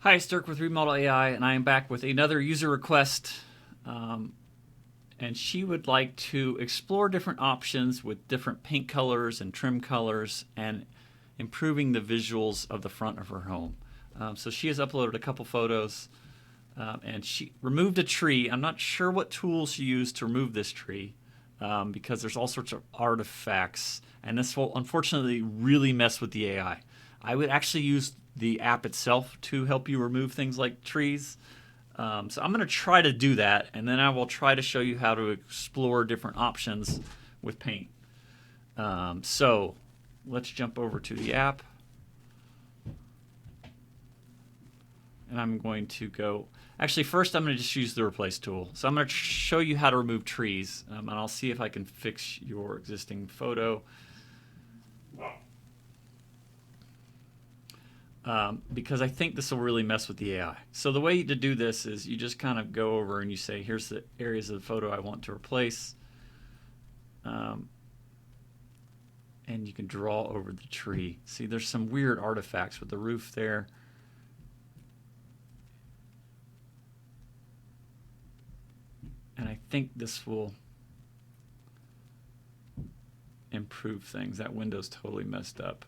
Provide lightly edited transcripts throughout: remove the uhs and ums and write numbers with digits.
Hi, it's Dirk with Remodel AI, and I am back with another user request. And she would like to explore different options with different paint colors and trim colors and improving the visuals of the front of her home. So she has uploaded a couple photos and she removed a tree. I'm not sure what tools she used to remove this tree because there's all sorts of artifacts, and this will unfortunately really mess with the AI. I would actually use the app itself to help you remove things like trees. So I'm going to try to do that, and then I will try to show you how to explore different options with paint. So let's jump over to the app. And I'm going to go, actually first I'm going to just use the replace tool. So I'm going to show you how to remove trees, and I'll see if I can fix your existing photo. Because I think this will really mess with the AI. So the way to do this is you just kind of go over and you say, here's the areas of the photo I want to replace. And you can draw over the tree. See, there's some weird artifacts with the roof there. And I think this will improve things. That window's totally messed up.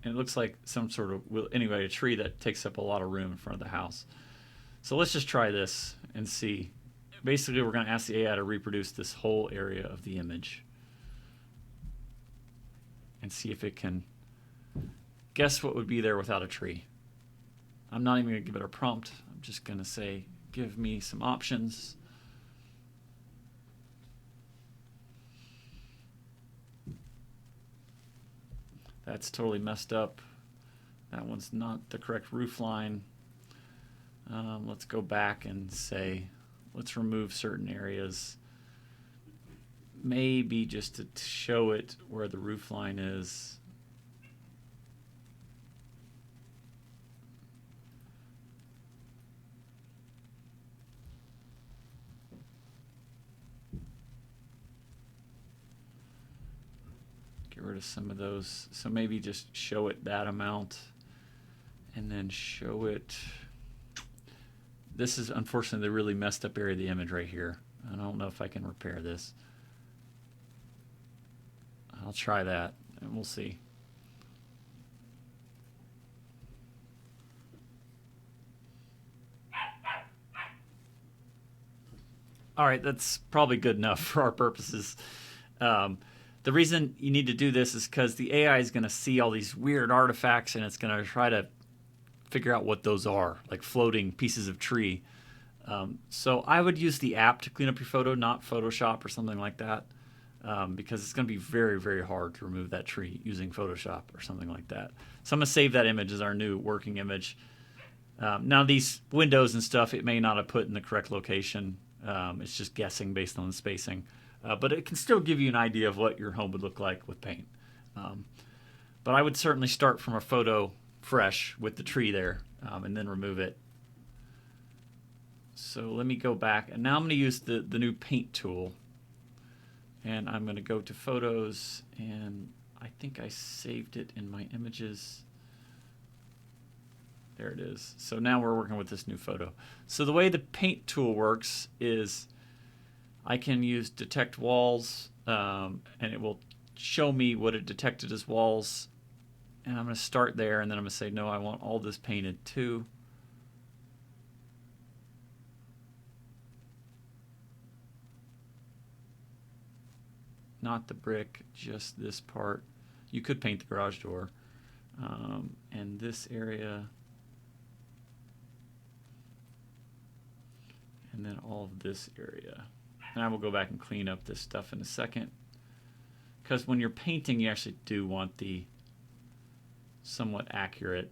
And it looks like some sort of, anyway, a tree that takes up a lot of room in front of the house. So let's just try this and see. Basically, we're going to ask the AI to reproduce this whole area of the image and see if it can guess what would be there without a tree. I'm not even going to give it a prompt. I'm just going to say, give me some options. That's totally messed up. That one's not the correct roof line. Let's go back and say, let's remove certain areas. Maybe just to show it where the roof line is. Get rid of some of those. So maybe just show it that amount and then show it. This is unfortunately the really messed up area of the image right here. I don't know if I can repair this. I'll try that and we'll see. All right, that's probably good enough for our purposes. The reason you need to do this is because the AI is going to see all these weird artifacts and it's going to try to figure out what those are, like floating pieces of tree. So I would use the app to clean up your photo, not Photoshop or something like that, because it's going to be very, very hard to remove that tree using Photoshop or something like that. So I'm going to save that image as our new working image. Now these windows and stuff, it may not have put in the correct location. It's just guessing based on the spacing. But it can still give you an idea of what your home would look like with paint. But I would certainly start from a photo fresh with the tree there and then remove it. So let me go back. And now I'm going to use the new paint tool. And I'm going to go to photos. And I think I saved it in my images. There it is. So now we're working with this new photo. So the way the paint tool works is I can use detect walls, and it will show me what it detected as walls. And I'm going to start there, and then I'm going to say, no, I want all this painted too. Not the brick, just this part. You could paint the garage door. And this area. And then all of this area. And I will go back and clean up this stuff in a second. Because when you're painting, you actually do want the somewhat accurate.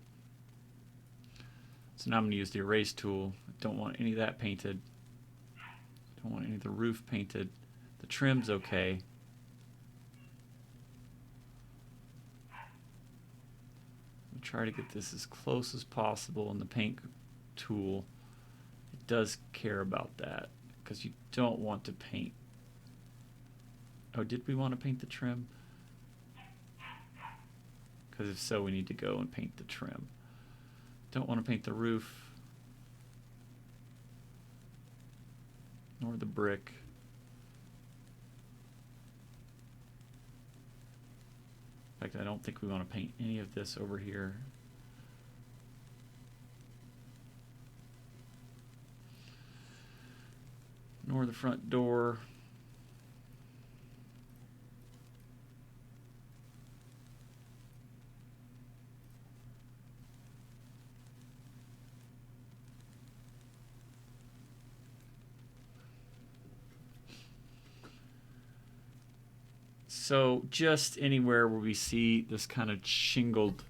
So now I'm going to use the erase tool. I don't want any of that painted. I don't want any of the roof painted. The trim's okay. I'm try to get this as close as possible, and the paint tool, it does care about that because you don't want to paint. Oh, did we want to paint the trim? because if so, we need to go and paint the trim. Don't want to paint the roof nor the brick. In fact, I don't think we want to paint any of this over here. Nor the front door. So just anywhere where we see this kind of shingled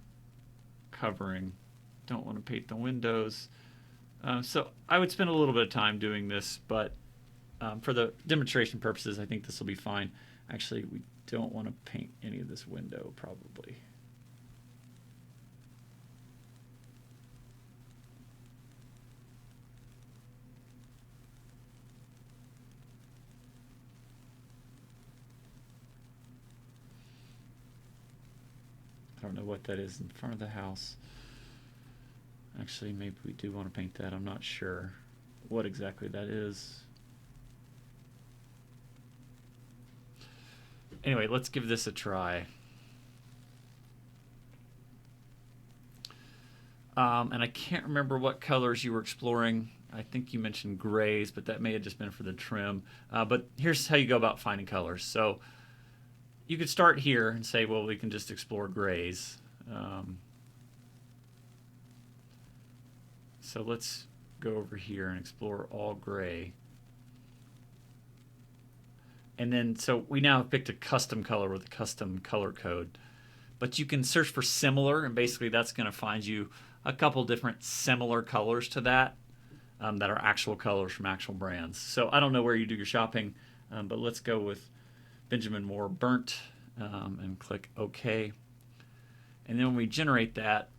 covering. Don't want to paint the windows. So I would spend a little bit of time doing this, but for the demonstration purposes, I think this will be fine. Actually, we don't want to paint any of this window, probably. I don't know what that is in front of the house. Actually, maybe we do want to paint that. I'm not sure what exactly that is. Anyway, let's give this a try. And I can't remember what colors you were exploring. I think you mentioned grays, but that may have just been for the trim. But here's how you go about finding colors. So you could start here and say, well, we can just explore grays. So let's go over here and explore all gray. And then, so we now have picked a custom color with a custom color code. But you can search for similar, and basically that's going to find you a couple different similar colors to that that are actual colors from actual brands. So I don't know where you do your shopping, but let's go with Benjamin Moore Burnt and click OK. And then when we generate that,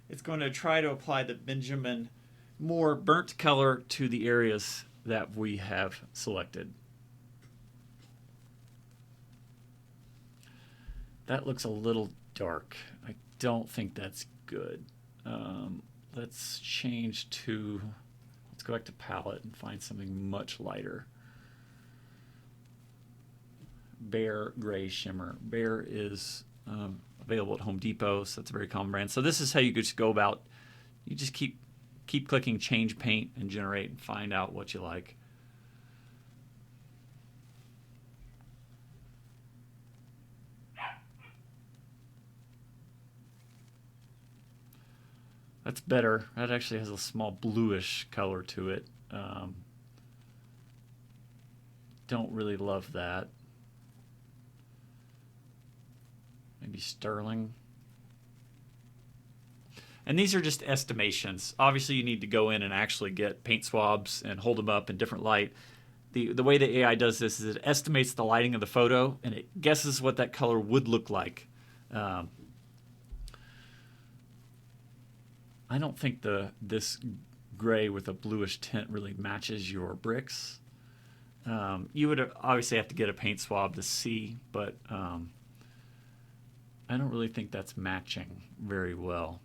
it's going to try to apply the Benjamin Moore Burnt color to the areas that we have selected. That looks a little dark. I don't think that's good. Let's change to, let's go back to palette and find something much lighter. Bear Gray Shimmer. Bear is available at Home Depot, so that's a very common brand. So this is how you just go about, you just keep clicking change paint and generate and find out what you like. That's better. That actually has a small bluish color to it. Don't really love that. Maybe sterling. And these are just estimations. Obviously, you need to go in and actually get paint swabs and hold them up in different light. The way the AI does this is it estimates the lighting of the photo and it guesses what that color would look like. I don't think this gray with a bluish tint really matches your bricks. You would obviously have to get a paint swab to see, but I don't really think that's matching very well.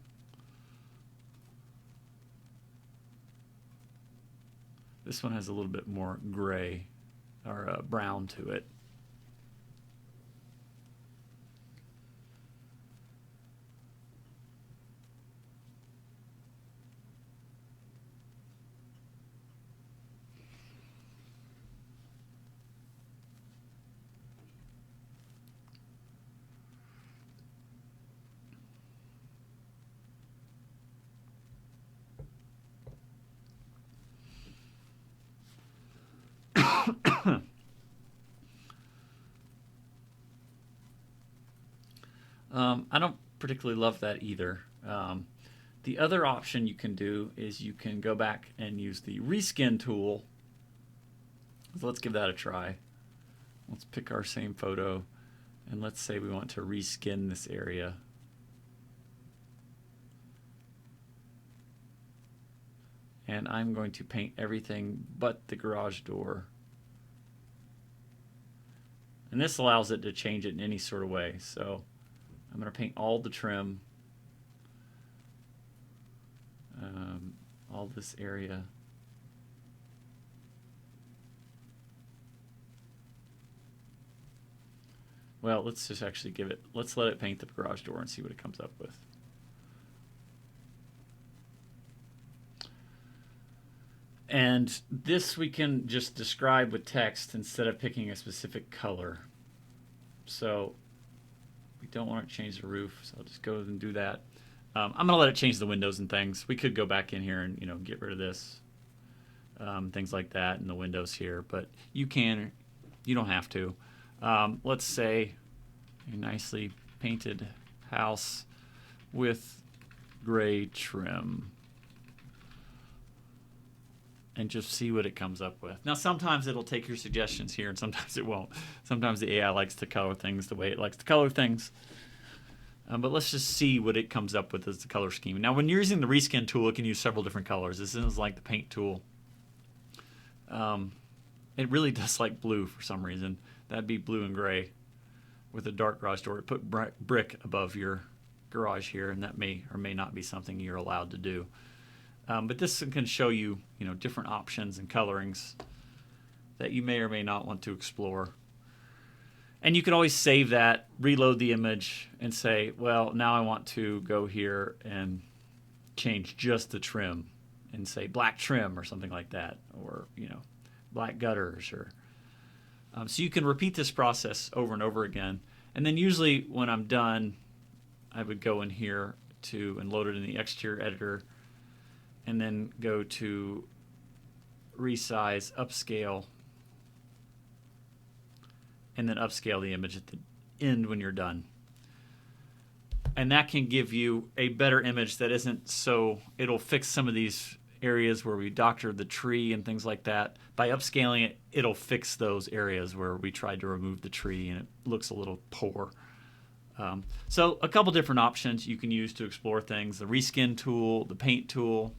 This one has a little bit more gray or brown to it. I don't particularly love that either. The other option you can do is you can go back and use the reskin tool. So let's give that a try. Let's pick our same photo and let's say we want to reskin this area. And I'm going to paint everything but the garage door. And this allows it to change it in any sort of way. So I'm going to paint all the trim, all this area. Well, let's just actually let's let it paint the garage door and see what it comes up with. And this we can just describe with text instead of picking a specific color. So we don't want to change the roof, so I'll just go and do that. I'm going to let it change the windows and things. We could go back in here and get rid of this, things like that, and the windows here. But you don't have to. Let's say a nicely painted house with gray trim, and just see what it comes up with. Now, sometimes it'll take your suggestions here, and sometimes it won't. Sometimes the AI likes to color things the way it likes to color things. But let's just see what it comes up with as the color scheme. Now, when you're using the Reskin tool, it can use several different colors. This isn't like the paint tool. It really does like blue for some reason. That'd be blue and gray with a dark garage door. Put brick above your garage here, and that may or may not be something you're allowed to do. But this can show you, different options and colorings that you may or may not want to explore. And you can always save that, reload the image, and say, well, now I want to go here and change just the trim and say black trim or something like that, or, black gutters. Or so you can repeat this process over and over again. And then usually when I'm done, I would go in here and load it in the exterior editor, and then go to resize, upscale, and then upscale the image at the end when you're done. And that can give you a better image that isn't so, it'll fix some of these areas where we doctored the tree and things like that. By upscaling it, it'll fix those areas where we tried to remove the tree and it looks a little poor. So a couple different options you can use to explore things. The Reskin tool, the paint tool.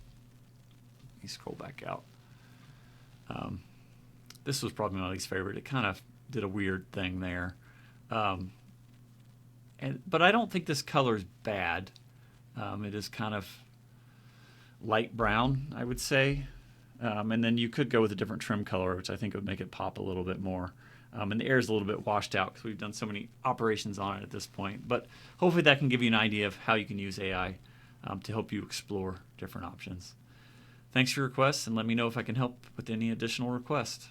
Let me scroll back out. This was probably my least favorite. It kind of did a weird thing there. But I don't think this color is bad. It is kind of light brown, I would say. And then you could go with a different trim color, which I think would make it pop a little bit more. And the air is a little bit washed out because we've done so many operations on it at this point. But hopefully that can give you an idea of how you can use AI to help you explore different options. Thanks for your requests, and let me know if I can help with any additional requests.